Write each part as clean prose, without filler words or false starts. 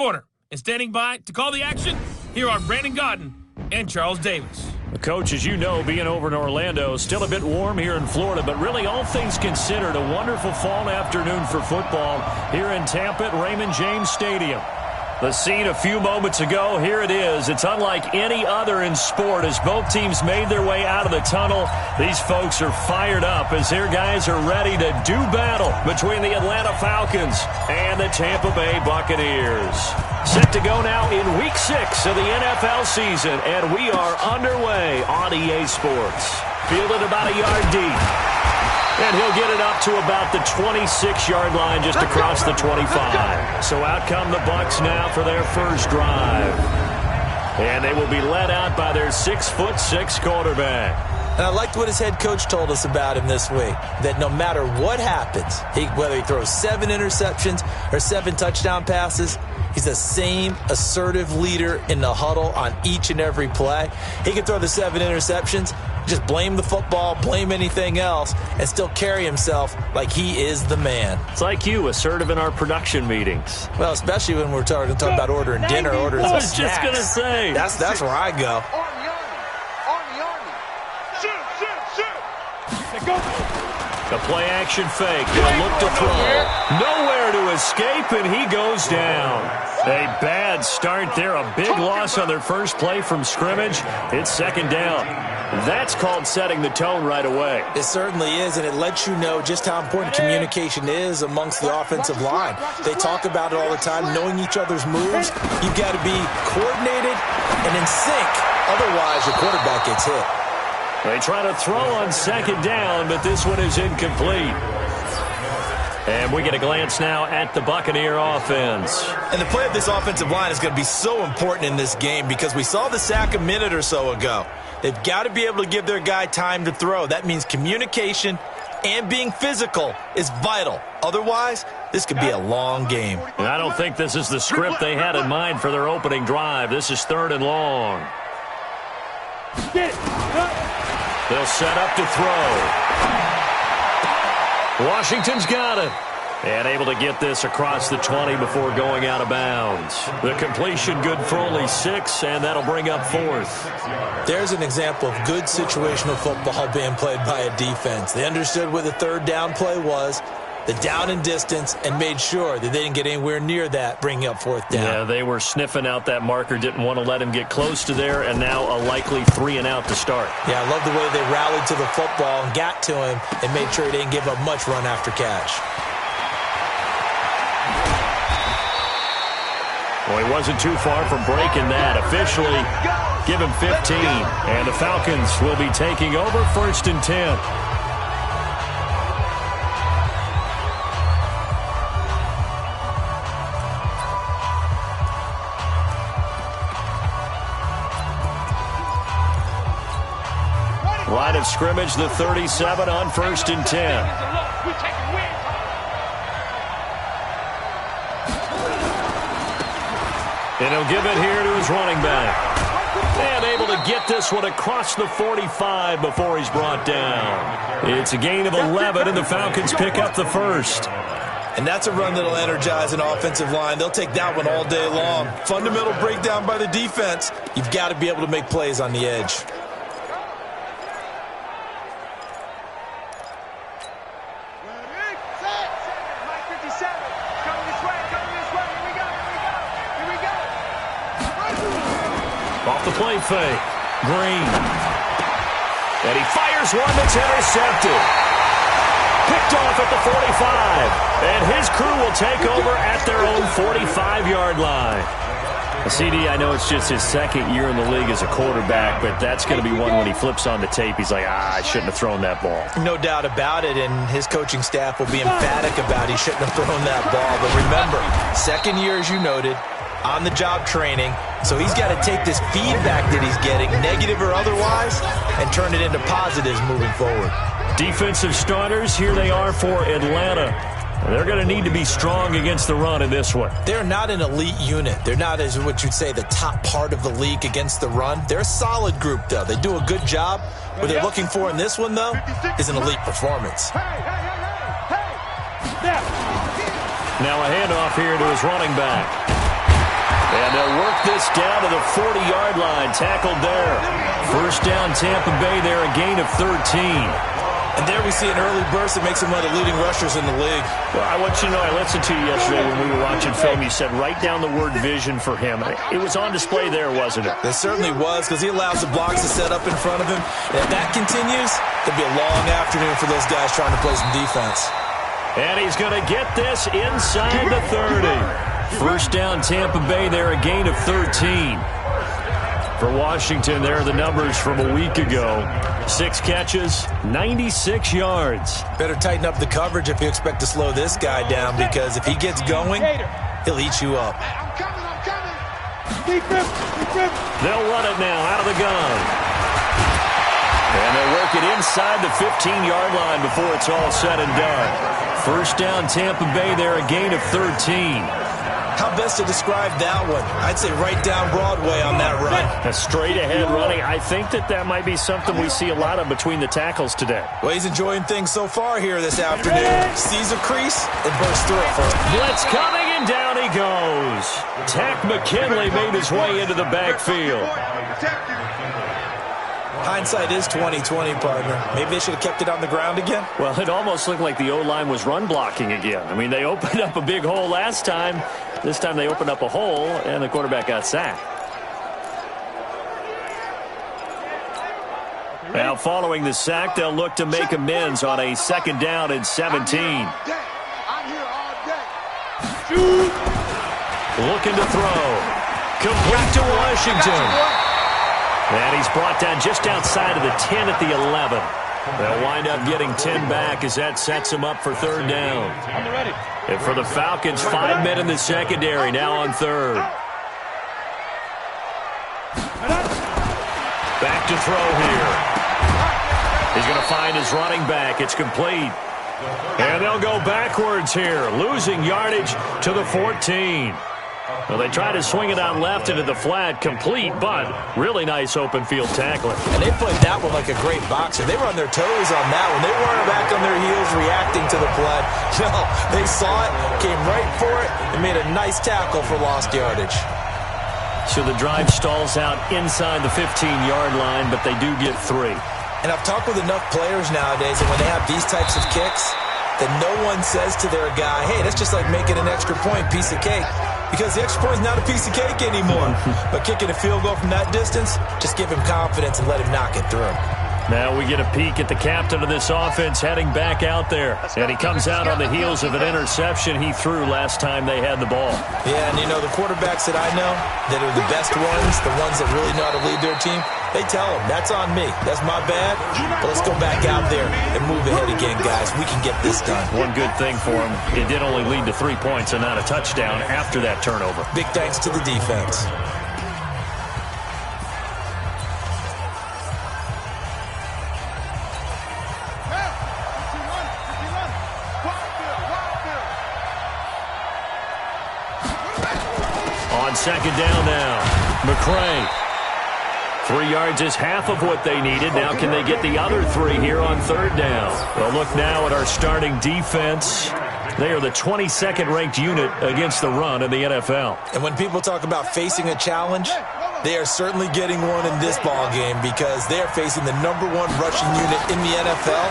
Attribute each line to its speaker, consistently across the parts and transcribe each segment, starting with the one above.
Speaker 1: Order. And standing by to call the action, here are Brandon Godden and Charles Davis.
Speaker 2: Coach, as you know, being over in Orlando, still a bit warm here in Florida, but really all things considered, a wonderful fall afternoon for football here in Tampa at Raymond James Stadium. The scene a few moments ago, here it is. It's unlike any other in sport as both teams made their way out of the tunnel. These folks are fired up as their guys are ready to do battle between the Atlanta Falcons and the Tampa Bay Buccaneers. Set to go now in Week 6 of the NFL season, and we are underway on EA Sports. Fielded about a yard deep. And he'll get it up to about the 26-yard line just across the 25. So out come the Bucs now for their first drive. And they will be led out by their 6'6" quarterback.
Speaker 3: And I liked what his head coach told us about him this week, that no matter what happens, whether he throws 7 interceptions or 7 touchdown passes, he's the same assertive leader in the huddle on each and every play. He can throw the 7 interceptions, just blame the football, blame anything else, and still carry himself like he is the man.
Speaker 2: It's like you, assertive in our production meetings.
Speaker 3: Well, especially when we're talking about ordering dinner, ordering some snacks.
Speaker 2: I was just going to say.
Speaker 3: That's where I go.
Speaker 2: The play-action fake. Gonna look to throw. Nowhere to escape, and he goes down. A bad start there. A big loss on their first play from scrimmage. It's second down. That's called setting the tone right away.
Speaker 3: It certainly is, and it lets you know just how important communication is amongst the offensive line. They talk about it all the time, knowing each other's moves. You've got to be coordinated and in sync. Otherwise, your quarterback gets hit.
Speaker 2: They try to throw on second down, but this one is incomplete. And we get a glance now at the Buccaneer offense.
Speaker 3: And the play of this offensive line is going to be so important in this game because we saw the sack a minute or so ago. They've got to be able to give their guy time to throw. That means communication and being physical is vital. Otherwise, this could be a long game.
Speaker 2: And I don't think this is the script they had in mind for their opening drive. This is 3rd and long. They'll set up to throw. Washington's got it. And able to get this across the 20 before going out of bounds. The completion good for only 6, and that'll bring up 4th.
Speaker 3: There's an example of good situational football being played by a defense. They understood what the 3rd down play was, the down and distance, and made sure that they didn't get anywhere near that, bringing up 4th down.
Speaker 2: Yeah, they were sniffing out that marker, didn't want to let him get close to there, and now a likely 3 and out to start.
Speaker 3: Yeah, I love the way they rallied to the football and got to him and made sure he didn't give up much run after catch.
Speaker 2: Well, he wasn't too far from breaking that. Officially, give him 15. And the Falcons will be taking over 1st and 10. Line of scrimmage, the 37 on 1st and 10. And he'll give it here to his running back. And able to get this one across the 45 before he's brought down. It's a gain of 11, and the Falcons pick up the 1st.
Speaker 3: And that's a run that'll energize an offensive line. They'll take that one all day long. Fundamental breakdown by the defense. You've got to be able to make plays on the edge.
Speaker 2: Off the play fake. Green. And he fires one that's intercepted. Picked off at the 45. And his crew will take over at their own 45-yard line. CD, I know it's just his 2nd year in the league as a quarterback, but that's going to be one when he flips on the tape. He's like, I shouldn't have thrown that ball.
Speaker 3: No doubt about it, and his coaching staff will be emphatic about he shouldn't have thrown that ball. But remember, 2nd year, as you noted, on-the-job training, so he's got to take this feedback that he's getting, negative or otherwise, and turn it into positives moving forward.
Speaker 2: Defensive starters, here they are for Atlanta. They're going to need to be strong against the run in this one.
Speaker 3: They're not an elite unit. They're not, as what you'd say, the top part of the league against the run. They're a solid group, though. They do a good job. What they're looking for in this one, though, is an elite performance.
Speaker 2: Now a handoff here to his running back. knock this down to the 40-yard line. Tackled there. First down, Tampa Bay there, a gain of 13.
Speaker 3: And there we see an early burst that makes him one of the leading rushers in the league.
Speaker 2: Well, I want you to know, I listened to you yesterday when we were watching film. You said write down the word vision for him. It was on display there, wasn't it?
Speaker 3: It certainly was, because he allows the blocks to set up in front of him. And if that continues, it'll be a long afternoon for those guys trying to play some defense.
Speaker 2: And he's going to get this inside the 30. First down, Tampa Bay there, a gain of 13. For Washington, there are the numbers from a week ago. 6 catches, 96 yards.
Speaker 3: Better tighten up the coverage if you expect to slow this guy down, because if he gets going, he'll eat you up.
Speaker 2: They'll run it now out of the gun. And they'll work it inside the 15-yard line before it's all said and done. First down, Tampa Bay there, a gain of 13.
Speaker 3: How best to describe that one? I'd say right down Broadway on that run.
Speaker 2: A straight-ahead running. I think that might be something we see a lot of between the tackles today.
Speaker 3: Well, he's enjoying things so far here this afternoon. Sees a crease and bursts through it first.
Speaker 2: Blitz coming, and down he goes. Tack McKinley made his way into the backfield.
Speaker 3: Hindsight is 20/20, partner. Maybe they should have kept it on the ground again.
Speaker 2: Well, it almost looked like the O-line was run blocking again. I mean, they opened up a big hole last time. This time they opened up a hole, and the quarterback got sacked. Now, following the sack, they'll look to make amends on a second down and 17. Looking to throw. Complete to Washington. And he's brought down just outside of the 10 at the 11. They'll wind up getting 10 back as that sets him up for third down. And for the Falcons, 5 men in the secondary now on third. Back to throw here. He's going to find his running back. It's complete. And they'll go backwards here, losing yardage to the 14. Well, they try to swing it out left into the flat, complete, but really nice open field tackling.
Speaker 3: And they played that one like a great boxer. They were on their toes on that one. They weren't back on their heels reacting to the play. No, they saw it, came right for it, and made a nice tackle for lost yardage.
Speaker 2: So the drive stalls out inside the 15-yard line, but they do get 3.
Speaker 3: And I've talked with enough players nowadays, and when they have these types of kicks, that no one says to their guy, hey, that's just like making an extra point, piece of cake. Because the extra point is not a piece of cake anymore. But kicking a field goal from that distance, just give him confidence and let him knock it through.
Speaker 2: Now we get a peek at the captain of this offense heading back out there. And he comes out on the heels of an interception he threw last time they had the ball.
Speaker 3: Yeah, and you know, the quarterbacks that I know that are the best ones, the ones that really know how to lead their team, they tell them, that's on me. That's my bad. But let's go back out there and move ahead again, guys. We can get this done.
Speaker 2: One good thing for him, it did only lead to 3 points and not a touchdown after that turnover.
Speaker 3: Big thanks to the defense.
Speaker 2: On second down now, McCray. 3 yards is half of what they needed. Now can they get the other 3 here on third down? Well, look now at our starting defense. They are the 22nd ranked unit against the run in the NFL.
Speaker 3: And when people talk about facing a challenge, they are certainly getting one in this ball game, because they are facing the #1 rushing unit in the NFL,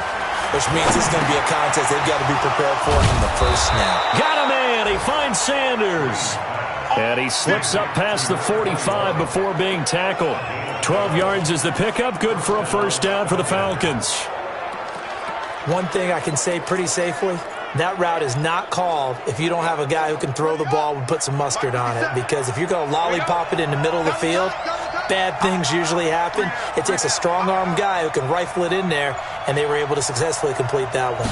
Speaker 3: which means this is going to be a contest they've got to be prepared for from the first snap.
Speaker 2: Got a man. He finds Sanders. And he slips up past the 45 before being tackled. 12 yards is the pickup. Good for a first down for the Falcons.
Speaker 3: One thing I can say pretty safely, that route is not called if you don't have a guy who can throw the ball and put some mustard on it. Because if you're going to lollipop it in the middle of the field, bad things usually happen. It takes a strong-arm guy who can rifle it in there, and they were able to successfully complete that one.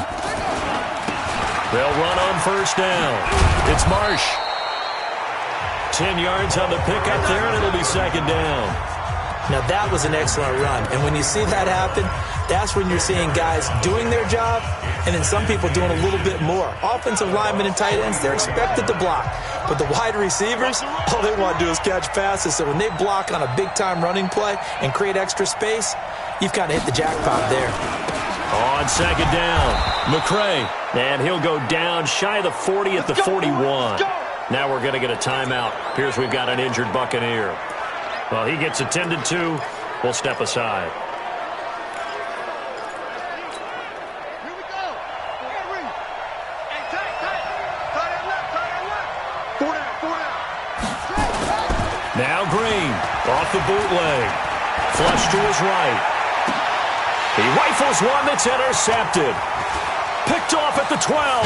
Speaker 2: They'll run on first down. It's Marsh. 10 yards on the pickup there, and it'll be second down.
Speaker 3: Now, that was an excellent run. And when you see that happen, that's when you're seeing guys doing their job, and then some people doing a little bit more. Offensive linemen and tight ends, they're expected to block. But the wide receivers, all they want to do is catch passes. So when they block on a big-time running play and create extra space, you've kind of hit the jackpot there.
Speaker 2: On second down, McCray. And he'll go down shy of the 40 at the 41. Now we're going to get a timeout. Appears we've got an injured Buccaneer. Well, he gets attended to. We'll step aside.
Speaker 4: Here we go. Hey, tight. Tie that left. 4 down.
Speaker 2: Now Green off the bootleg. Flush to his right. He rifles one that's intercepted. Picked off at the 12.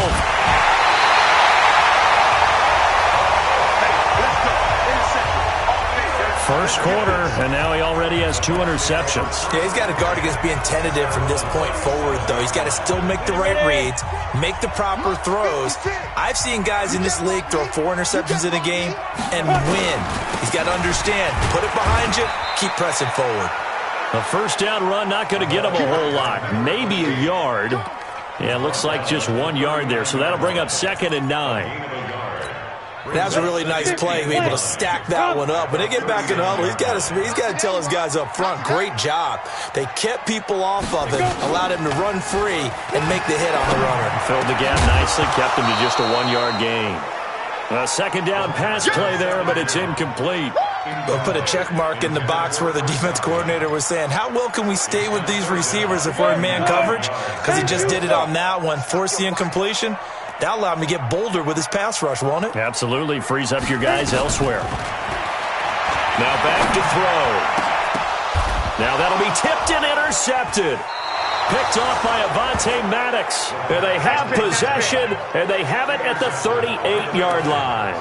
Speaker 2: First quarter, and now he already has 2 interceptions.
Speaker 3: Yeah, he's got to guard against being tentative from this point forward, though. He's got to still make the right reads, make the proper throws. I've seen guys in this league throw 4 interceptions in a game and win. He's got to understand, put it behind you, keep pressing forward.
Speaker 2: A first down run, not going to get him a whole lot. Maybe a yard. Yeah, it looks like just 1 yard there, so that'll bring up 2nd and 9.
Speaker 3: That was a really nice play, able to stack that one up. When they get back in the huddle, he's got to tell his guys up front, great job. They kept people off of him, allowed him to run free and make the hit on the runner.
Speaker 2: Filled the gap nicely, kept him to just a 1-yard gain. A second down pass play there, but it's incomplete.
Speaker 3: They'll put a check mark in the box where the defense coordinator was saying, how well can we stay with these receivers if we're in man coverage? Because he just did it on that one, forced the incompletion. That'll allow him to get bolder with his pass rush, won't it?
Speaker 2: Absolutely. Frees up your guys elsewhere. Now back to throw. Now that'll be tipped and intercepted. Picked off by Avonte Maddox. And they have possession, and they have it at the 38-yard line.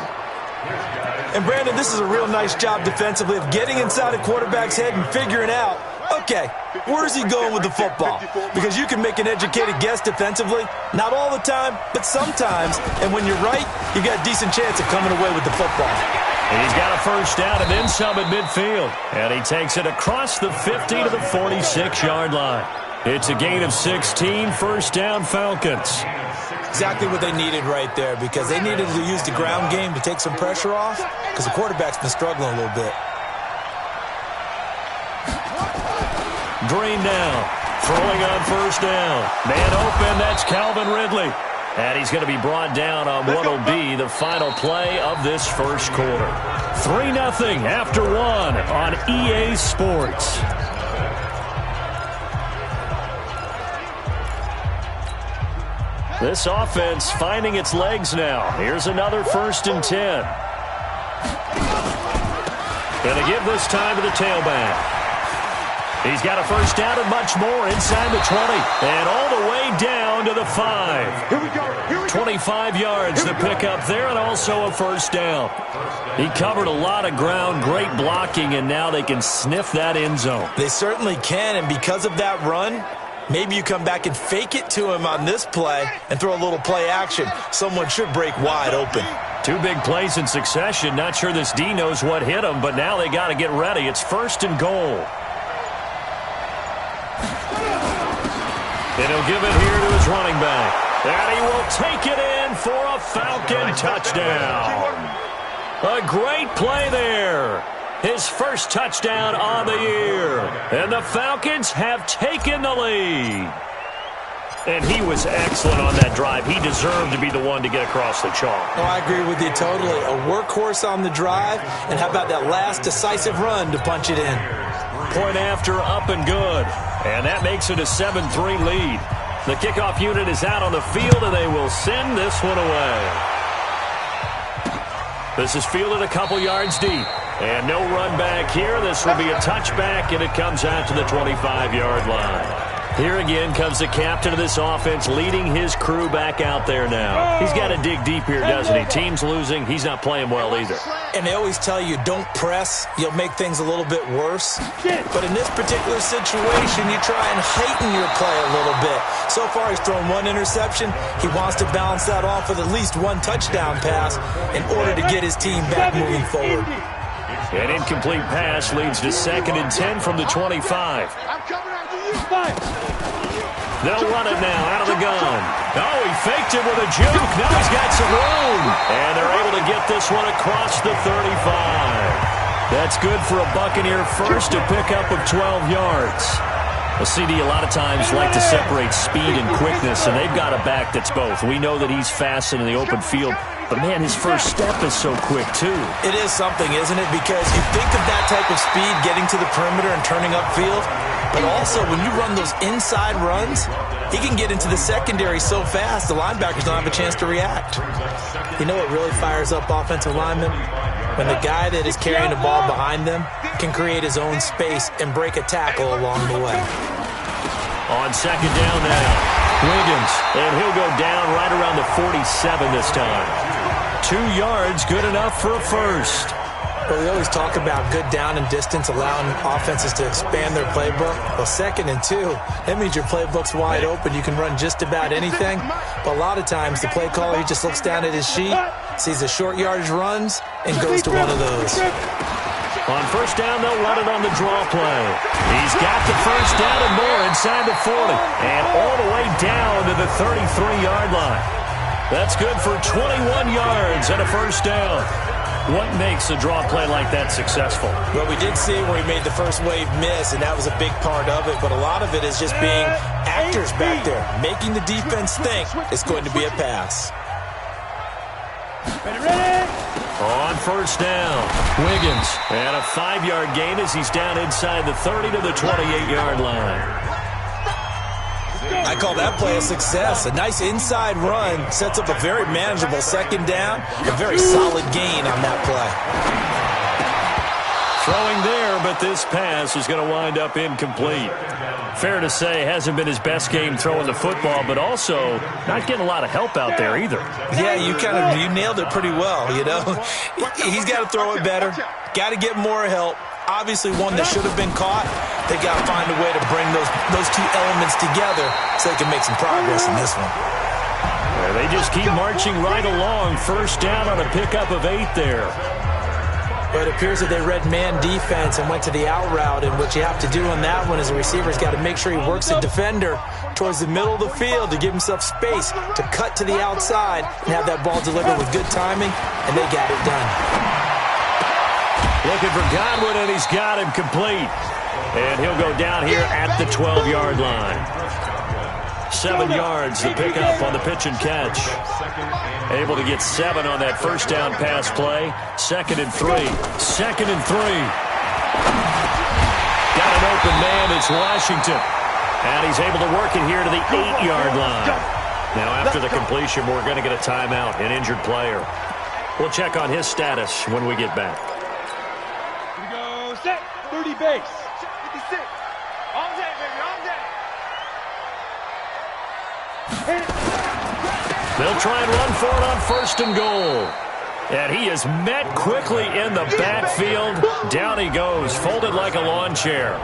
Speaker 3: And, Brandon, this is a real nice job defensively of getting inside a quarterback's head and figuring out, okay, where's he going with the football? Because you can make an educated guess defensively. Not all the time, but sometimes. And when you're right, you got a decent chance of coming away with the football.
Speaker 2: And he's got a first down and then some at midfield. And he takes it across the 50 to the 46-yard line. It's a gain of 16, first down Falcons.
Speaker 3: Exactly what they needed right there, because they needed to use the ground game to take some pressure off, because the quarterback's been struggling a little bit.
Speaker 2: Green now, throwing on first down. Man open, that's Calvin Ridley. And he's going to be brought down on what will be the final play of this first quarter. 3-0 after 1 on EA Sports. This offense finding its legs now. Here's another 1st and 10. Going to give this time to the tailback. He's got a first down and much more inside the 20. And all the way down to the 5.
Speaker 4: Here we go.
Speaker 2: 25 yards to pick up there, and also a first down. He covered a lot of ground, great blocking, and now they can sniff that end zone.
Speaker 3: They certainly can, and because of that run, maybe you come back and fake it to him on this play and throw a little play action. Someone should break wide open.
Speaker 2: 2 big plays in succession. Not sure this D knows what hit him, but now they got to get ready. It's 1st and goal. And he'll give it here to his running back. And he will take it in for a Falcon touchdown. A great play there. His first touchdown on the year. And the Falcons have taken the lead. And he was excellent on that drive. He deserved to be the one to get across the chalk.
Speaker 3: Oh, I agree with you totally. A workhorse on the drive. And how about that last decisive run to punch it in?
Speaker 2: Point after, up and good. And that makes it a 7-3 lead. The kickoff unit is out on the field, and they will send this one away. This is fielded a couple yards deep. And no run back here. This will be a touchback, and it comes out to the 25-yard line. Here again comes the captain of this offense, leading his crew back out there now. He's got to dig deep here, doesn't he? Team's losing. He's not playing well either.
Speaker 3: And they always tell you, don't press. You'll make things a little bit worse. But in this particular situation, you try and heighten your play a little bit. So far, he's thrown 1 interception. He wants to balance that off with at least 1 touchdown pass in order to get his team back moving forward.
Speaker 2: An incomplete pass leads to 2nd and 10 from the 25.
Speaker 4: I'm coming after you.
Speaker 2: They'll run it now out of the gun. Oh, he faked it with a juke. Now he's got some room. And they're able to get this one across the 35. That's good for a Buccaneer first, a pickup of 12 yards. A CD a lot of times like to separate speed and quickness, and they've got a back that's both. We know that he's fast in the open field, but, man, his first step is so quick, too.
Speaker 3: It is something, isn't it? Because you think of that type of speed getting to the perimeter and turning upfield, but also when you run those inside runs, he can get into the secondary so fast the linebackers don't have a chance to react. You know what really fires up offensive linemen? When the guy that is carrying the ball behind them can create his own space and break a tackle along the way.
Speaker 2: On second down now, Wiggins, and he'll go down right around the 47 this time. 2 yards, good enough for a first.
Speaker 3: Well, we always talk about good down and distance, allowing offenses to expand their playbook. Well, 2nd and 2, that means your playbook's wide open. You can run just about anything. But a lot of times, the play caller, he just looks down at his sheet, sees the short yardage runs, and goes to one of those.
Speaker 2: On first down, they'll run it on the draw play. He's got the first down and more inside the 40, and all the way down to the 33-yard line. That's good for 21 yards and a first down. What makes a draw play like that successful?
Speaker 3: Well, we did see where he made the first wave miss, and that was a big part of it. But a lot of it is just being actors back there, making the defense think it's going to be a pass.
Speaker 2: On first down, Wiggins. And a 5-yard gain as he's down inside the 30 to the 28-yard line.
Speaker 3: I call that play a success. A nice inside run sets up a very manageable second down. A very solid gain on that play.
Speaker 2: Throwing there, but this pass is going to wind up incomplete. Fair to say, hasn't been his best game throwing the football, but also not getting a lot of help out there either.
Speaker 3: Yeah, you nailed it pretty well, you know. He's got to throw it better. Got to get more help. Obviously one that should have been caught. They got to find a way to bring those two elements together so they can make some progress in this one.
Speaker 2: Yeah, they just keep marching right along. First down on a pickup of 8 there.
Speaker 3: But it appears that they read man defense and went to the out route, and what you have to do on that one is a receiver's got to make sure he works the defender towards the middle of the field to give himself space to cut to the outside and have that ball delivered with good timing, and they got it done.
Speaker 2: Looking for Godwin, and he's got him complete. And he'll go down here at the 12-yard line. 7 yards to pick up on the pitch and catch. Able to get 7 on that first down pass play. 2nd and 3. 2nd and 3. Got an open man. It's Washington. And he's able to work it here to the 8-yard line. Now after the completion, we're going to get a timeout, an injured player. We'll check on his status when we get back.
Speaker 4: Here we go, set, 30 base, 56. All day, baby, all day.
Speaker 2: They'll try and run for it on 1st and goal. And he is met quickly in the backfield. Down he goes, folded like a lawn chair.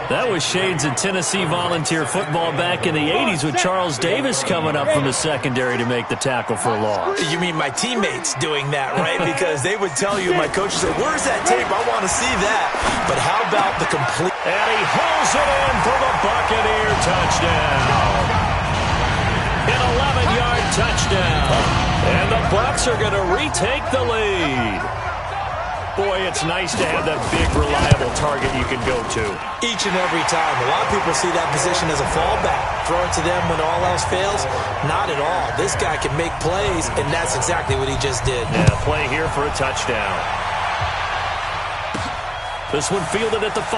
Speaker 2: That was shades of Tennessee volunteer football back in the 80s with Charles Davis coming up from the secondary to make the tackle for a loss.
Speaker 3: You mean my teammates doing that, right? Because they would tell you, my coach would say, where's that tape? I want to see that. But how about the complete...
Speaker 2: And he hauls it in for the Buccaneer touchdown. An 11-yard touchdown. And the Bucs are going to retake the lead. Boy, it's nice to have that big, reliable target you can go to.
Speaker 3: Each and every time. A lot of people see that position as a fallback. Throw it to them when all else fails. Not at all. This guy can make plays, and that's exactly what he just did.
Speaker 2: Yeah, play here for a touchdown. This one fielded at the 5.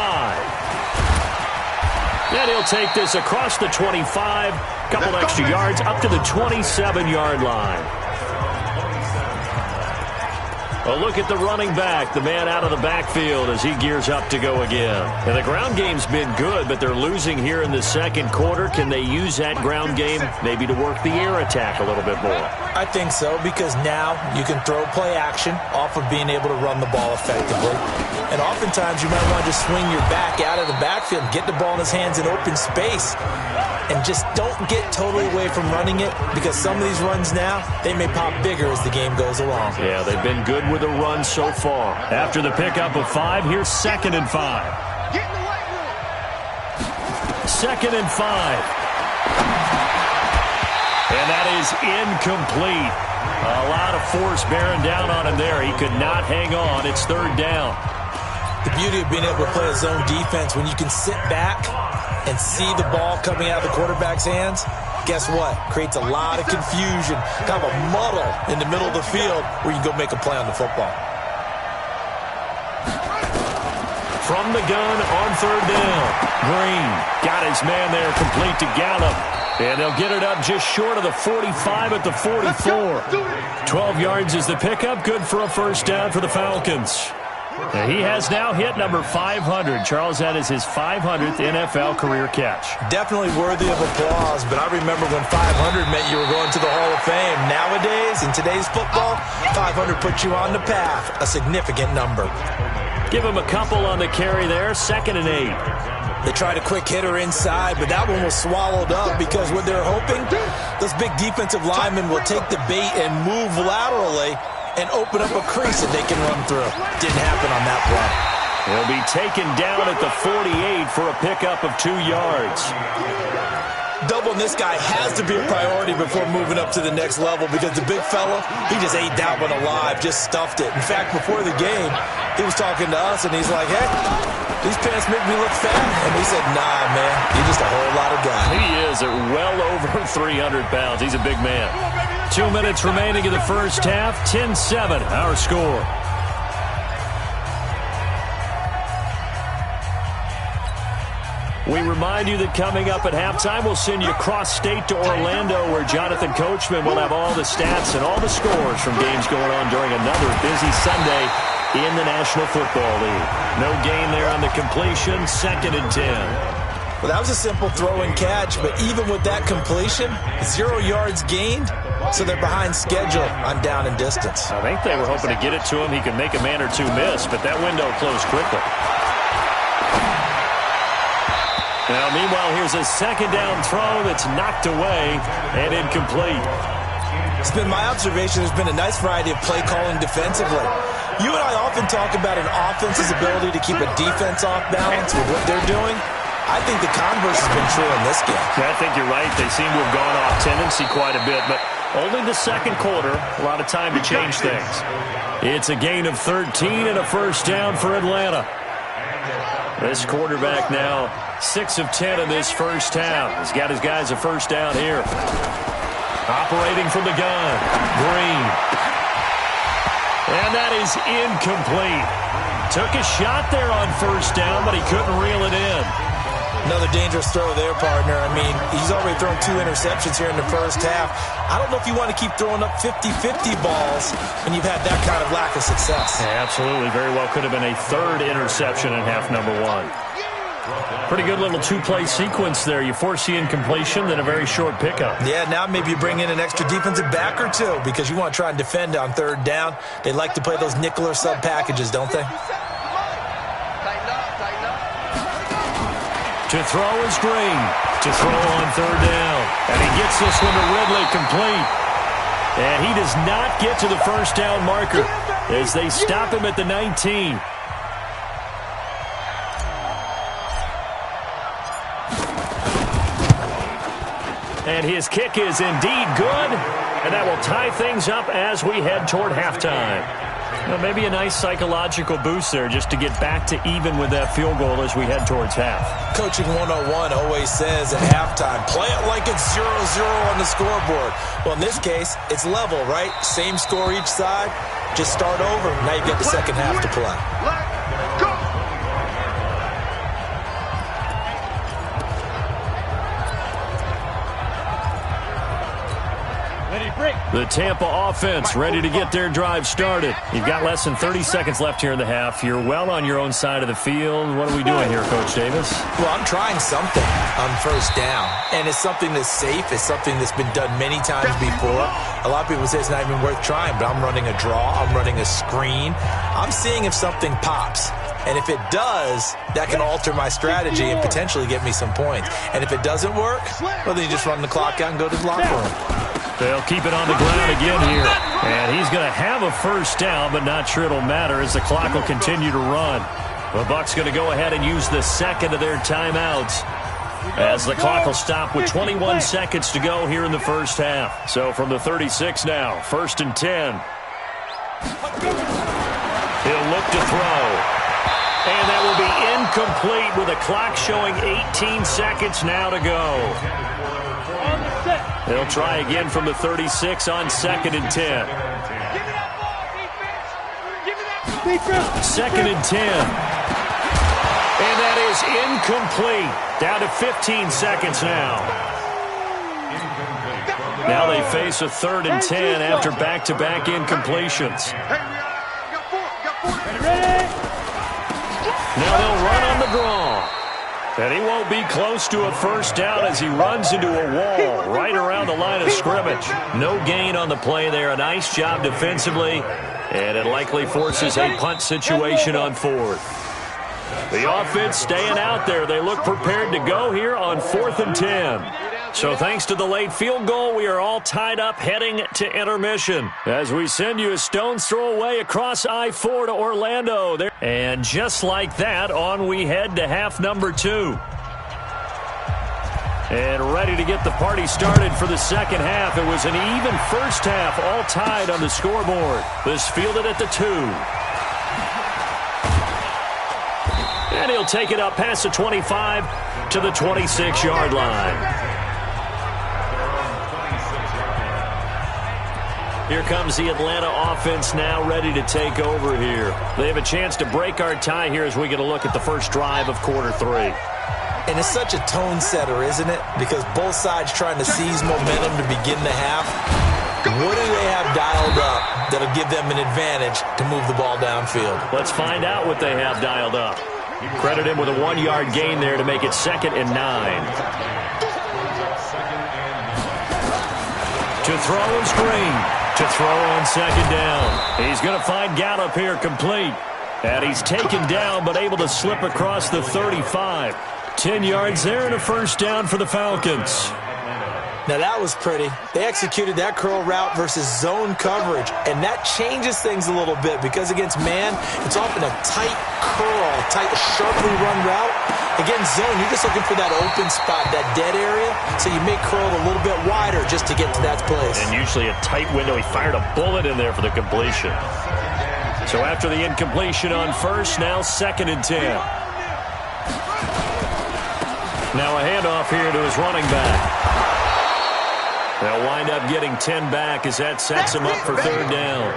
Speaker 2: And he'll take this across the 25. Couple extra yards up to the 27-yard line. A look at the running back, the man out of the backfield as he gears up to go again. And the ground game's been good, but they're losing here in the second quarter. Can they use that ground game maybe to work the air attack a little bit more?
Speaker 3: I think so, because now you can throw play action off of being able to run the ball effectively. And oftentimes you might want to just swing your back out of the backfield, get the ball in his hands in open space, and just don't get totally away from running it, because some of these runs now, they may pop bigger as the game goes along.
Speaker 2: Yeah, they've been good with a run so far. After the pickup of 5, here's 2nd and 5.
Speaker 4: Get in the weight room.
Speaker 2: 2nd and 5. And that is incomplete. A lot of force bearing down on him there. He could not hang on. It's 3rd down.
Speaker 3: The beauty of being able to play a zone defense when you can sit back and see the ball coming out of the quarterback's hands, guess what? Creates a lot of confusion, kind of a muddle in the middle of the field where you can go make a play on the football.
Speaker 2: From the gun on third down, Green got his man there complete to Gallup. And they'll get it up just short of the 45 at the 44. 12 yards is the pickup. Good for a first down for the Falcons. And he has now hit number 500. Charles, that is his 500th NFL career catch.
Speaker 3: Definitely worthy of applause, but I remember when 500 meant you were going to the Hall of Fame. Nowadays, in today's football, 500 puts you on the path, a significant number.
Speaker 2: Give him a couple on the carry there, 2nd and 8.
Speaker 3: They tried a quick hitter inside, but that one was swallowed up because what they're hoping, those big defensive linemen will take the bait and move laterally and open up a crease that they can run through. Didn't happen on that play.
Speaker 2: He'll be taken down at the 48 for a pickup of 2 yards.
Speaker 3: Doubling this guy has to be a priority before moving up to the next level because the big fella, he just ate that one alive, just stuffed it. In fact, before the game, he was talking to us, and he's like, hey, these pants make me look fat. And we said, nah, man, you're just a whole lot of guy.
Speaker 2: He is at well over 300 pounds. He's a big man. 2 minutes remaining in the first half, 10-7, our score. We remind you that coming up at halftime, we'll send you cross-state to Orlando, where Jonathan Coachman will have all the stats and all the scores from games going on during another busy Sunday in the National Football League. No gain there on the completion, 2nd and 10.
Speaker 3: Well, that was a simple throw and catch, but even with that completion, 0 yards gained, so they're behind schedule on down and distance.
Speaker 2: I think they were hoping to get it to him. He could make a man or two miss, but that window closed quickly. Now, meanwhile, here's a 2nd down throw that's knocked away and incomplete.
Speaker 3: It's been my observation there's been a nice variety of play calling defensively. You and I often talk about an offense's ability to keep a defense off balance with what they're doing. I think the converse has been true in this game.
Speaker 2: Yeah, I think you're right. They seem to have gone off tendency quite a bit, but only the 2nd quarter, a lot of time to change things. It's a gain of 13 and a first down for Atlanta. This quarterback now 6 of 10 in this first half. He's got his guys a first down here. Operating from the gun, Green. And that is incomplete. Took a shot there on first down, but he couldn't reel it in.
Speaker 3: Another dangerous throw there, partner. I mean, he's already thrown 2 interceptions here in the first half. I don't know if you want to keep throwing up 50-50 balls when you've had that kind of lack of success.
Speaker 2: Yeah, absolutely. Very well could have been a 3rd interception in half number 1. Pretty good little 2-play sequence there. You force the incompletion, then a very short pickup.
Speaker 3: Yeah, now maybe you bring in an extra defensive back or 2 because you want to try and defend on 3rd down. They like to play those nickel or sub packages, don't they?
Speaker 2: To throw is Green. To throw on 3rd down. And he gets this one to Ridley complete. And he does not get to the first down marker as they stop him at the 19. And his kick is indeed good. And that will tie things up as we head toward halftime. Well, maybe a nice psychological boost there just to get back to even with that field goal as we head towards half.
Speaker 3: Coaching 101 always says at halftime, play it like it's 0-0 on the scoreboard. Well, in this case, it's level, right? Same score each side. Just start over. Now you get the second half to play. Let's go!
Speaker 2: The Tampa offense ready to get their drive started. You've got less than 30 seconds left here in the half. You're well on your own side of the field. What are we doing here, Coach Davis?
Speaker 3: Well, I'm trying something on first down, and it's something that's safe. It's something that's been done many times before. A lot of people say it's not even worth trying, but I'm running a draw. I'm running a screen. I'm seeing if something pops. And if it does, that can alter my strategy and potentially get me some points. And if it doesn't work, well, then you just run the clock out and go to the locker room.
Speaker 2: They'll keep it on the ground again here. And he's going to have a first down, but not sure it'll matter as the clock will continue to run. The Bucs going to go ahead and use the second of their timeouts as the clock will stop with 21 seconds to go here in the first half. So from the 36 now, 1st and 10. He'll look to throw. And that will be incomplete with a clock showing 18 seconds now to go. They'll try again from the 36 on 2nd and 10. Second and 10. And that is incomplete. Down to 15 seconds now. Now they face a 3rd and 10 after back-to-back incompletions. Now they'll run on the draw. And he won't be close to a first down as he runs into a wall right around the line of scrimmage. No gain on the play there. A nice job defensively. And it likely forces a punt situation on 4th. The offense staying out there. They look prepared to go here on 4th and 10. So thanks to the late field goal, we are all tied up heading to intermission as we send you a stone's throw away across I-4 to Orlando. And just like that, on we head to half number 2. And ready to get the party started for the second half. It was an even first half, all tied on the scoreboard. This fielded at the 2. And he'll take it up past the 25 to the 26-yard line. Here comes the Atlanta offense now ready to take over here. They have a chance to break our tie here as we get a look at the first drive of quarter 3.
Speaker 3: And it's such a tone setter, isn't it? Because both sides trying to seize momentum to begin the half. What do they have dialed up that'll give them an advantage to move the ball downfield?
Speaker 2: Let's find out what they have dialed up. Credit him with a 1-yard gain there to make it 2nd and 9. To throw and screen. To throw on 2nd down. He's going to find Gallup here complete. And he's taken down but able to slip across the 35. 10 yards there and a first down for the Falcons.
Speaker 3: Now that was pretty. They executed that curl route versus zone coverage, and that changes things a little bit because against man, it's often a tight curl, tight, sharply run route. Against zone, you're just looking for that open spot, that dead area, so you make curl a little bit wider just to get to that place. And
Speaker 2: usually a tight window. He fired a bullet in there for the completion. So after the incompletion on first, now 2nd and 10. Now a handoff here to his running back. They'll wind up getting 10 back as that sets him up for 3rd down.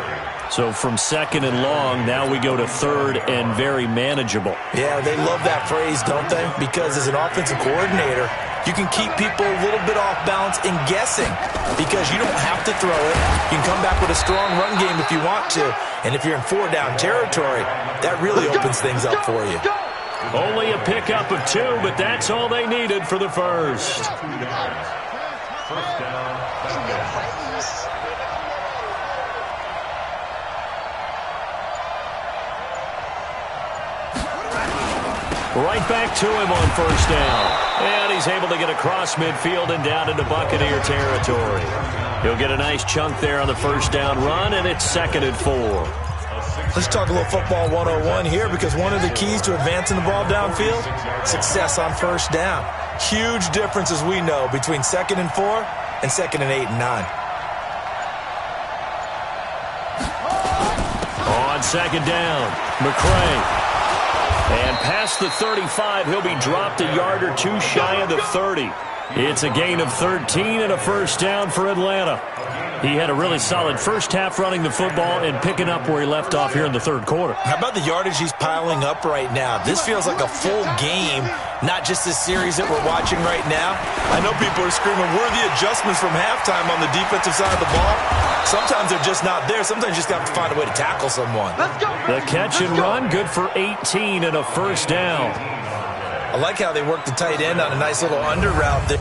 Speaker 2: So from 2nd and long, now we go to 3rd and very manageable.
Speaker 3: Yeah, they love that phrase, don't they? Because as an offensive coordinator, you can keep people a little bit off balance and guessing because you don't have to throw it. You can come back with a strong run game if you want to. And if you're in 4-down territory, that really opens things up for you.
Speaker 2: Only a pickup of 2, but that's all they needed for the first. First down. Right back to him on first down. And he's able to get across midfield and down into Buccaneer territory. He'll get a nice chunk there on the first down run, and it's 2nd and 4.
Speaker 3: Let's talk a little football 101 here because one of the keys to advancing the ball downfield, success on first down. Huge difference, as we know, between 2nd and 4 and 2nd and 8 and 9.
Speaker 2: On 2nd down, McCray. And past the 35, he'll be dropped a yard or 2 shy of the 30. It's a gain of 13 and a first down for Atlanta. He had a really solid first half running the football and picking up where he left off here in the 3rd quarter.
Speaker 3: How about the yardage he's piling up right now? This feels like a full game, not just this series that we're watching right now. I know people are screaming, worthy adjustments from halftime on the defensive side of the ball. Sometimes they're just not there. Sometimes you just have to find a way to tackle someone.
Speaker 2: The catch and run, good for 18 and a first down.
Speaker 3: I like how they work the tight end on a nice little under route there.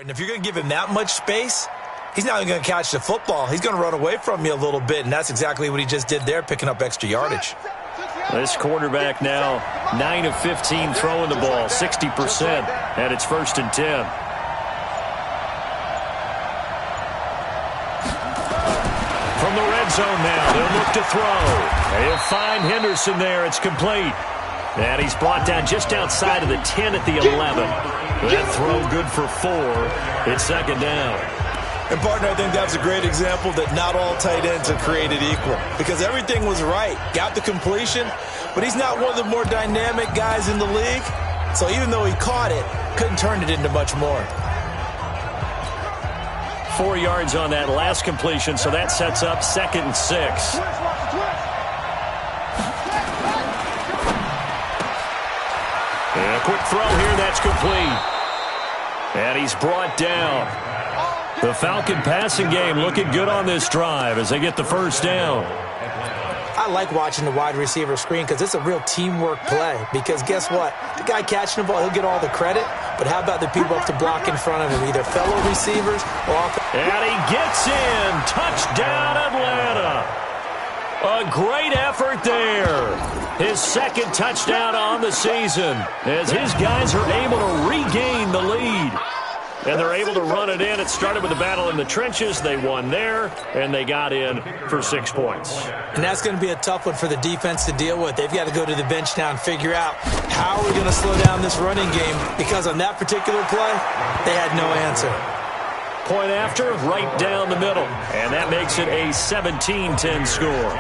Speaker 3: And if you're going to give him that much space, he's not even going to catch the football. He's going to run away from you a little bit, and that's exactly what he just did there, picking up extra yardage.
Speaker 2: This quarterback now 9 of 15 throwing the ball, 60%, and it's 1st and 10. From the red zone now, they'll look to throw. They'll find Henderson there. It's complete. And he's brought down just outside of the 10 at the 11. That throw good for 4. It's 2nd down.
Speaker 3: And, partner, I think that's a great example that not all tight ends are created equal, because everything was right. Got the completion, but he's not one of the more dynamic guys in the league. So even though he caught it, couldn't turn it into much more.
Speaker 2: 4 yards on that last completion, so that sets up 2nd and 6. And a quick throw here, that's complete. And he's brought down. The Falcon passing game looking good on this drive as they get the 1st down.
Speaker 3: I like watching the wide receiver screen because it's a real teamwork play. Because guess what? The guy catching the ball, he'll get all the credit. But how about the people up to block in front of him, either fellow receivers or off.
Speaker 2: And he gets in. Touchdown, Atlanta. A great effort there. His 2nd touchdown on the season as his guys are able to regain the lead. And they're able to run it in. It started with a battle in the trenches. They won there, and they got in for 6 points.
Speaker 3: And that's going to be a tough one for the defense to deal with. They've got to go to the bench now and figure out how are we going to slow down this running game, because on that particular play, they had no answer.
Speaker 2: Point after, right down the middle. And that makes it a 17-10 score.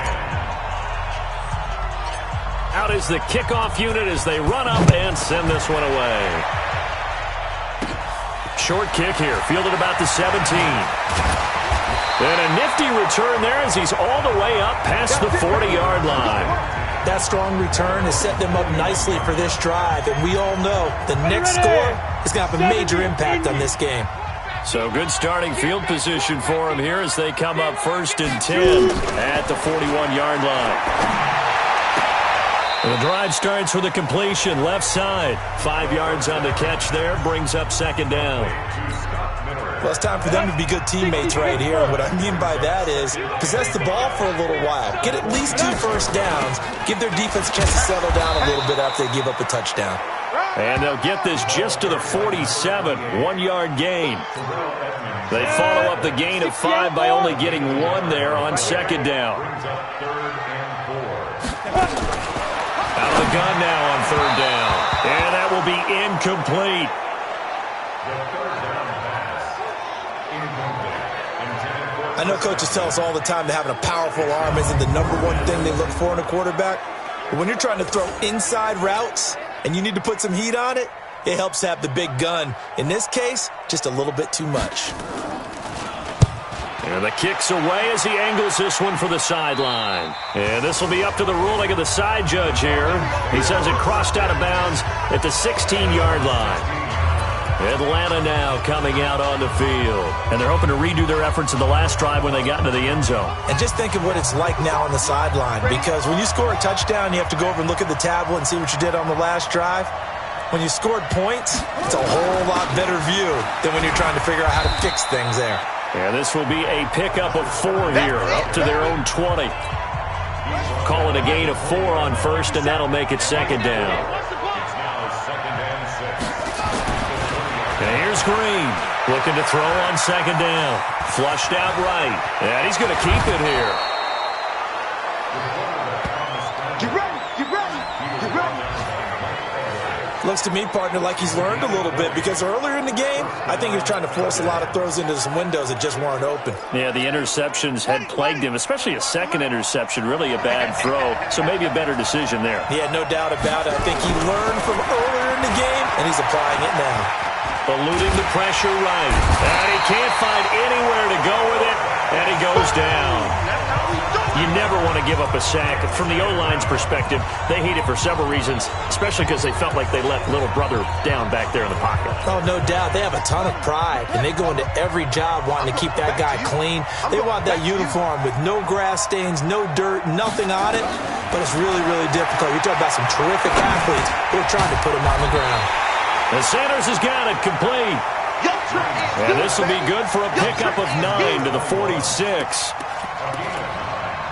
Speaker 2: Out is the kickoff unit as they run up and send this one away. Short kick here, fielded about the 17. And a nifty return there as he's all the way up past the 40-yard line.
Speaker 3: That strong return has set them up nicely for this drive, and we all know the next score is going to have a major impact on this game.
Speaker 2: So good starting field position for him here as they come up 1st and 10 at the 41-yard line. The drive starts with a completion, left side. 5 yards on the catch there, brings up 2nd down.
Speaker 3: Well, it's time for them to be good teammates right here. And what I mean by that is possess the ball for a little while. Get at least 2 first downs. Give their defense a chance to settle down a little bit after they give up a touchdown.
Speaker 2: And they'll get this just to the 47, 1-yard gain. They follow up the gain of 5 by only getting 1 there on 2nd down. Out of the gun now on 3rd down. And that will be incomplete.
Speaker 3: I know coaches tell us all the time that having a powerful arm isn't the #1 thing they look for in a quarterback. But when you're trying to throw inside routes and you need to put some heat on it, it helps to have the big gun. In this case, just a little bit too much.
Speaker 2: And the kick's away as he angles this one for the sideline. And this will be up to the ruling of the side judge here. He says it crossed out of bounds at the 16-yard line. Atlanta now coming out on the field. And they're hoping to redo their efforts in the last drive when they got into the end zone.
Speaker 3: And just think of what it's like now on the sideline. Because when you score a touchdown, you have to go over and look at the tablet and see what you did on the last drive. When you scored points, it's a whole lot better view than when you're trying to figure out how to fix things there.
Speaker 2: And this will be a pickup of 4 here, up to their own 20. Call it a gain of 4 on 1st, and that'll make it 2nd down. And here's Green, looking to throw on 2nd down. Flushed out right, and he's going to keep it here.
Speaker 4: Get ready, get ready, get ready.
Speaker 3: Looks to me, partner, like he's learned a little bit, because earlier in the game, I think he was trying to force a lot of throws into some windows that just weren't open.
Speaker 2: Yeah, the interceptions had plagued him, especially a second interception, really a bad throw, so maybe a better decision there.
Speaker 3: Yeah, no doubt about it. I think he learned from earlier in the game, and he's applying it now.
Speaker 2: Eluding the pressure right, and he can't find anywhere to go with it, and he goes down. You never want to give up a sack. From the O-line's perspective, they hate it for several reasons, especially because they felt like they let little brother down back there in the pocket.
Speaker 3: Oh, no doubt. They have a ton of pride, and they go into every job wanting to keep that guy clean. They want that uniform with no grass stains, no dirt, nothing on it, but it's really, really difficult. You're talking about some terrific athletes who are trying to put him on the ground.
Speaker 2: And Sanders has got it complete. And this will be good for a pickup of 9 to the 46.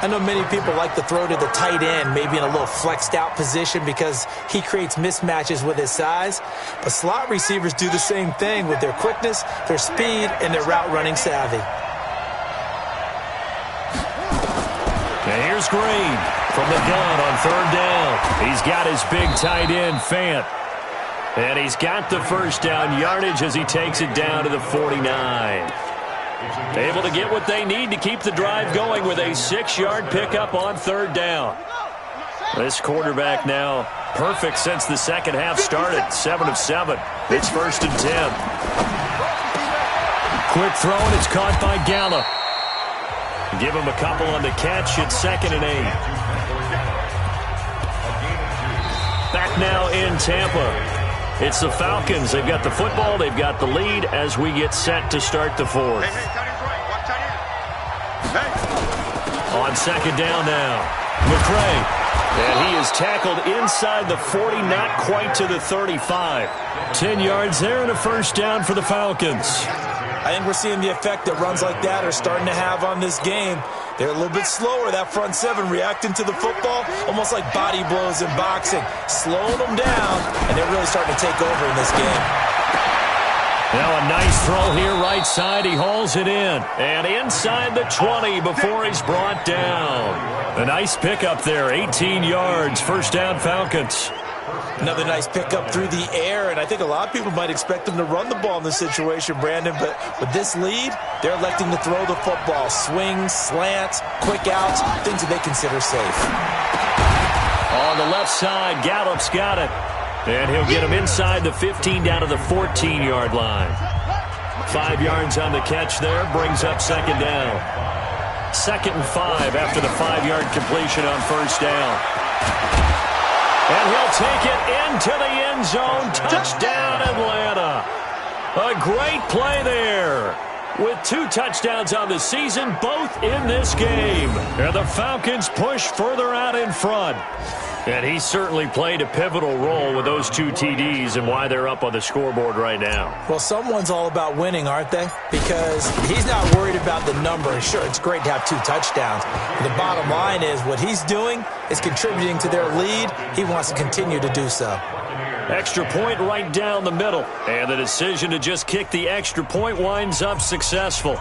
Speaker 3: I know many people like to throw to the tight end, maybe in a little flexed out position because he creates mismatches with his size. But slot receivers do the same thing with their quickness, their speed, and their route running savvy.
Speaker 2: And here's Green from the gun on 3rd down. He's got his big tight end, Fant. And he's got the first down yardage as he takes it down to the 49. Able to get what they need to keep the drive going with a 6-yard pickup on 3rd down. This quarterback now perfect since the second half started. 7 of 7. It's 1st and 10. Quick throw, and it's caught by Gallup. Give him a couple on the catch. It's 2nd and 8. Back now in Tampa. It's the Falcons. They've got the football. They've got the lead as we get set to start the 4th. On 2nd down now, McCray. And he is tackled inside the 40, not quite to the 35. 10 yards there and a first down for the Falcons.
Speaker 3: I think we're seeing the effect that runs like that are starting to have on this game. They're a little bit slower, that front 7, reacting to the football, almost like body blows in boxing, slowing them down, and they're really starting to take over in this game.
Speaker 2: Now a nice throw here, right side. He hauls it in. And inside the 20 before he's brought down. A nice pickup there, 18 yards, first down Falcons.
Speaker 3: Another nice pickup through the air, and I think a lot of people might expect them to run the ball in this situation, Brandon, but with this lead, they're electing to throw the football. Swings, slants, quick outs, things that they consider safe.
Speaker 2: On the left side, Gallup's got it. And he'll get him inside the 15 down to the 14-yard line. 5 yards on the catch there, brings up 2nd down. 2nd and 5 after the 5-yard completion on first down. And he'll take it into the end zone. Touchdown, Atlanta. A great play there. With 2 touchdowns on the season, both in this game. And the Falcons push further out in front. And he certainly played a pivotal role with those 2 TDs and why they're up on the scoreboard right now.
Speaker 3: Well, someone's all about winning, aren't they? Because he's not worried about the number. Sure, it's great to have 2 touchdowns. But the bottom line is what he's doing is contributing to their lead. He wants to continue to do so.
Speaker 2: Extra point right down the middle. And the decision to just kick the extra point winds up successful.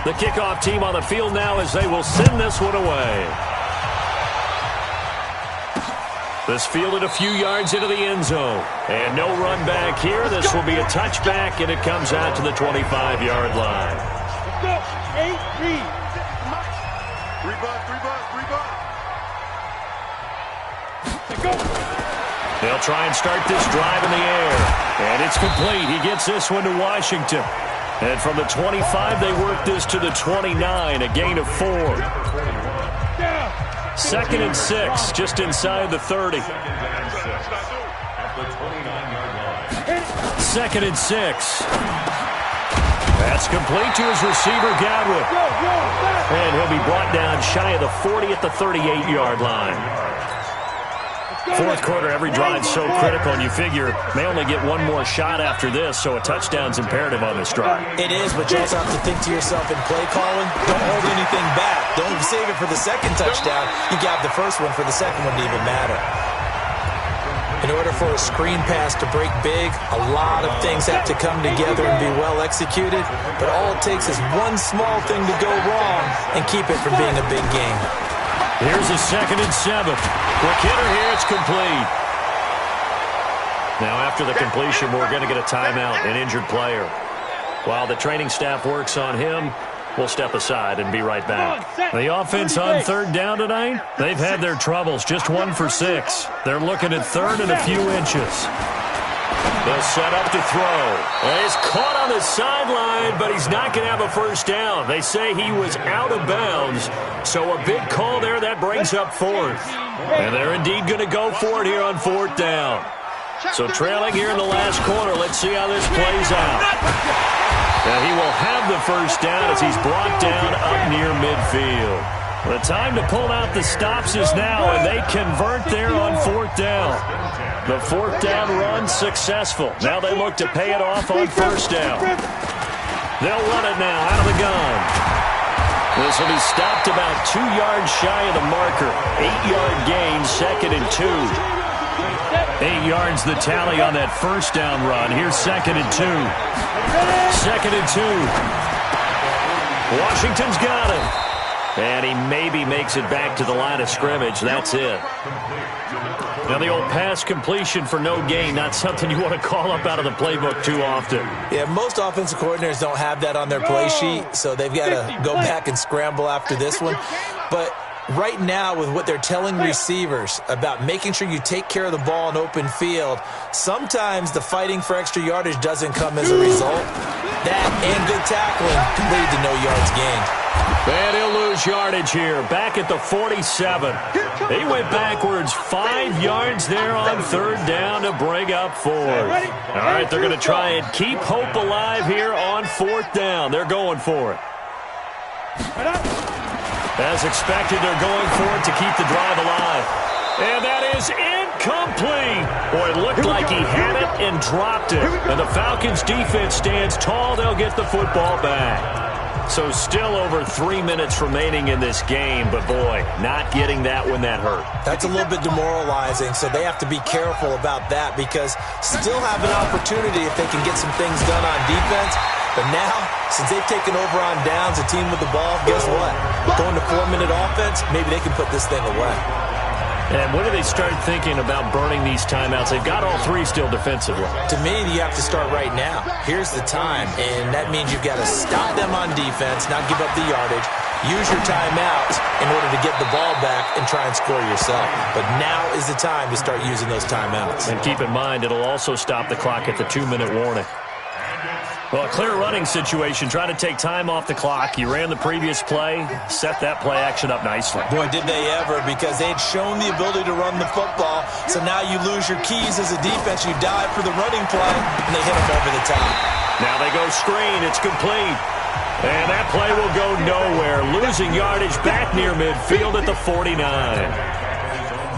Speaker 2: The kickoff team on the field now as they will send this one away. This fielded a few yards into the end zone. And no run back here. This will be a touchback, and it comes out to the 25-yard line.
Speaker 4: Let's go. 8-3. Let's go.
Speaker 2: They'll try and start this drive in the air. And it's complete. He gets this one to Washington. And from the 25, they work this to the 29, a gain of 4. 2nd and 6, just inside the 30. 2nd and 6. That's complete to his receiver, Godwin. And he'll be brought down shy of the 40 at the 38-yard line. 4th quarter, every drive so critical, and you figure may only get one more shot after this, so a touchdown's imperative on this drive.
Speaker 3: It is, but you also have to think to yourself in play calling, don't hold anything back. Don't save it for the second touchdown. You got the first one for the second one to even matter. In order for a screen pass to break big, a lot of things have to come together and be well executed, but all it takes is one small thing to go wrong and keep it from being a big game.
Speaker 2: Here's a 2nd and 7. Quick hitter here, it's complete. Now after the completion, we're going to get a timeout, an injured player. While the training staff works on him, we'll step aside and be right back. The offense on 3rd down tonight, they've had their troubles, just 1 for 6. They're looking at 3rd and a few inches. They'll set up to throw. And he's caught on the sideline, but he's not going to have a first down. They say he was out of bounds, so a big call there that brings up 4th. And they're indeed going to go for it here on 4th down. So trailing here in the last quarter. Let's see how this plays out. Now he will have the first down as he's brought down up near midfield. The time to pull out the stops is now, and they convert there on 4th down. The 4th down run successful. Now they look to pay it off on 1st down. They'll run it now out of the gun. This will be stopped about 2 yards shy of the marker. 8-yard gain, 2nd and 2. 8 yards the tally on that 1st down run. Here's 2nd and 2. 2nd and 2. Washington's got it. And he maybe makes it back to the line of scrimmage. That's it. Now the old pass completion for no gain, not something you want to call up out of the playbook too often.
Speaker 3: Yeah, most offensive coordinators don't have that on their play sheet, so they've got to go back and scramble after this one. But right now, with what they're telling receivers about making sure you take care of the ball in open field, sometimes the fighting for extra yardage doesn't come as a result. That and good tackling can lead to no yards gained.
Speaker 2: And he'll lose yardage here, back at the 47. He went backwards 5 yards there on 3rd down to bring up 4th. All right, they're going to try and keep hope alive here on 4th down. They're going for it. As expected, they're going for it to keep the drive alive. And that is incomplete. Boy, it looked like he had it and dropped it. And the Falcons' defense stands tall. They'll get the football back. So still over 3 minutes remaining in this game, but boy, not getting that when that hurt.
Speaker 3: That's a little bit demoralizing, so they have to be careful about that because still have an opportunity if they can get some things done on defense. But now, since they've taken over on downs, a team with the ball, guess what? Going to 4-minute offense, maybe they can put this thing away.
Speaker 2: And when do they start thinking about burning these timeouts? They've got all 3 still defensively.
Speaker 3: To me, you have to start right now. Here's the time, and that means you've got to stop them on defense, not give up the yardage, use your timeouts in order to get the ball back and try and score yourself. But now is the time to start using those timeouts.
Speaker 2: And keep in mind, it'll also stop the clock at the 2-minute warning. Well, a clear running situation, trying to take time off the clock. You ran the previous play, set that play action up nicely.
Speaker 3: Boy, did they ever, because they had shown the ability to run the football. So now you lose your keys as a defense. You dive for the running play, and they hit them over the top.
Speaker 2: Now they go screen. It's complete. And that play will go nowhere. Losing yardage back near midfield at the 49.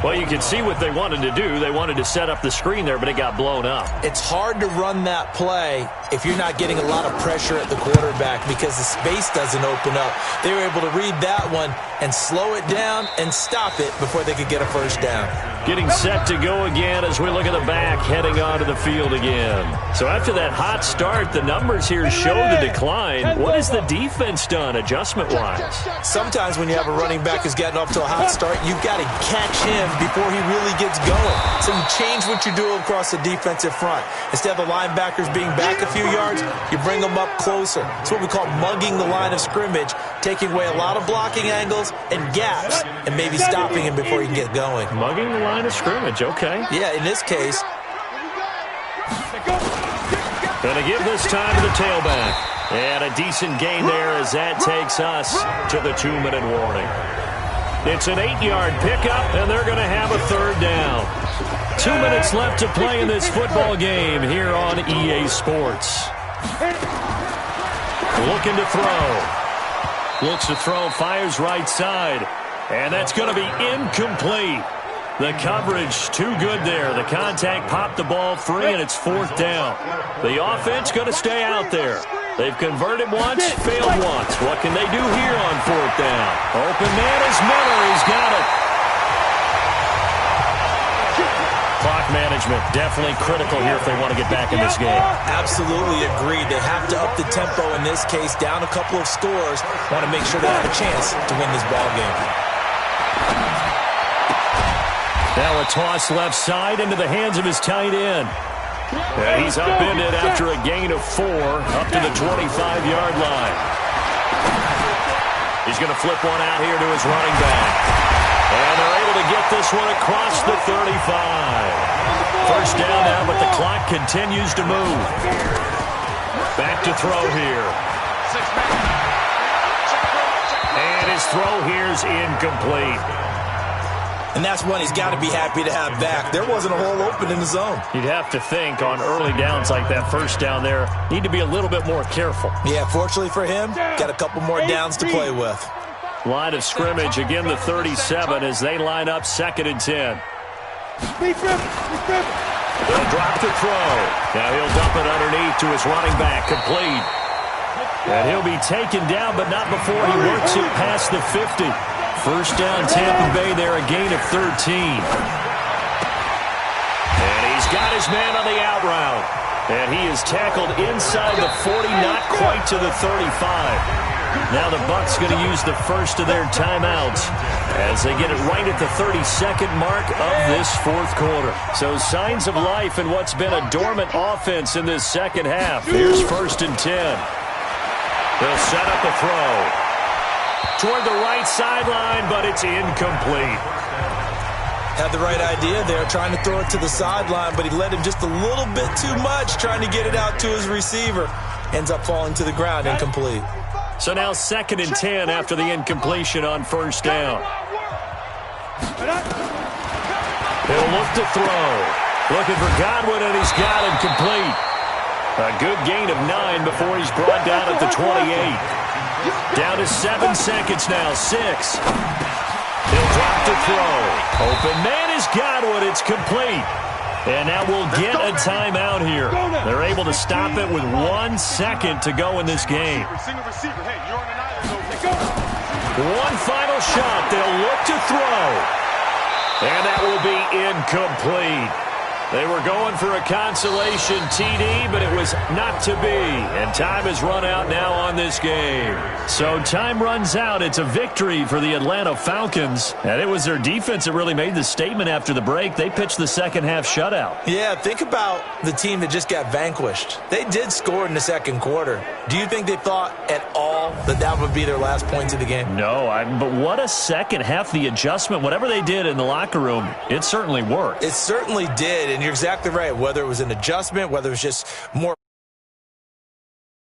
Speaker 2: Well, you can see what they wanted to do. They wanted to set up the screen there, but it got blown up.
Speaker 3: It's hard to run that play if you're not getting a lot of pressure at the quarterback because the space doesn't open up. They were able to read that one and slow it down and stop it before they could get a first down.
Speaker 2: Getting set to go again as we look at the back, heading onto the field again. So after that hot start, the numbers here show the decline. What has the defense done adjustment-wise?
Speaker 3: Sometimes when you have a running back who's gotten off to a hot start, you've got to catch him before he really gets going. So you change what you do across the defensive front. Instead of the linebackers being back a few yards, you bring them up closer. It's what we call mugging the line of scrimmage, taking away a lot of blocking angles and gaps and maybe stopping him before he can get going.
Speaker 2: Mugging the line of scrimmage, okay.
Speaker 3: Yeah, in this case.
Speaker 2: Gonna give this time to the tailback. And a decent gain there as that takes us to the 2-minute warning. It's an 8-yard pickup, and they're going to have a 3rd down. 2 minutes left to play in this football game here on EA Sports. Looking to throw. Looks to throw, fires right side. And that's going to be incomplete. The coverage too good there. The contact popped the ball free, and it's 4th down. The offense going to stay out there. They've converted once, failed once. What can they do here on 4th down? Open man is Miller. He's got it. Clock management definitely critical here if they want to get back in this game.
Speaker 3: Absolutely agreed. They have to up the tempo in this case, down a couple of scores. Want to make sure they have a chance to win this ball game.
Speaker 2: Now a toss left side into the hands of his tight end. And he's upended after a gain of 4 up to the 25-yard line. He's going to flip one out here to his running back. And they're able to get this one across the 35. First down now, but the clock continues to move. Back to throw here. And his throw here is incomplete.
Speaker 3: And that's one he's got to be happy to have back. There wasn't a hole open in the zone.
Speaker 2: You'd have to think on early downs like that first down there, need to be a little bit more careful.
Speaker 3: Yeah, fortunately for him, got a couple more downs to play with.
Speaker 2: Line of scrimmage, again the 37 as they line up 2nd and 10. They'll drop the throw. Now he'll dump it underneath to his running back, complete. And he'll be taken down, but not before he works it past the 50. First down, Tampa Bay there, a gain of 13. And he's got his man on the out route. And he is tackled inside the 40, not quite to the 35. Now the Bucs going to use the first of their timeouts as they get it right at the 32nd mark of this 4th quarter. So signs of life in what's been a dormant offense in this second half. Here's 1st and 10. They'll set up a throw toward the right sideline, but it's incomplete.
Speaker 3: Had the right idea there, trying to throw it to the sideline, but he let him just a little bit too much, trying to get it out to his receiver. Ends up falling to the ground, incomplete.
Speaker 2: So now 2nd and 10 after the incompletion on 1st down. He'll look to throw. Looking for Godwin, and he's got him complete. A good gain of 9 before he's brought down at the 28. Down to 7 seconds now, 6. He'll drop to throw. Open man is Godwin. It's complete. And now we'll get a timeout here. They're able to stop it with 1 second to go in this game. One final shot. They'll look to throw. And that will be incomplete. They were going for a consolation TD, but it was not to be. And time has run out now on this game. So time runs out. It's a victory for the Atlanta Falcons. And it was their defense that really made the statement after the break. They pitched the second half shutout.
Speaker 3: Yeah, think about the team that just got vanquished. They did score in the 2nd quarter. Do you think they thought at all that that would be their last points of the game?
Speaker 2: No, but what a second half. The adjustment, whatever they did in the locker room, it certainly worked.
Speaker 3: It certainly did, and you're exactly right. Whether it was an adjustment, whether it was just more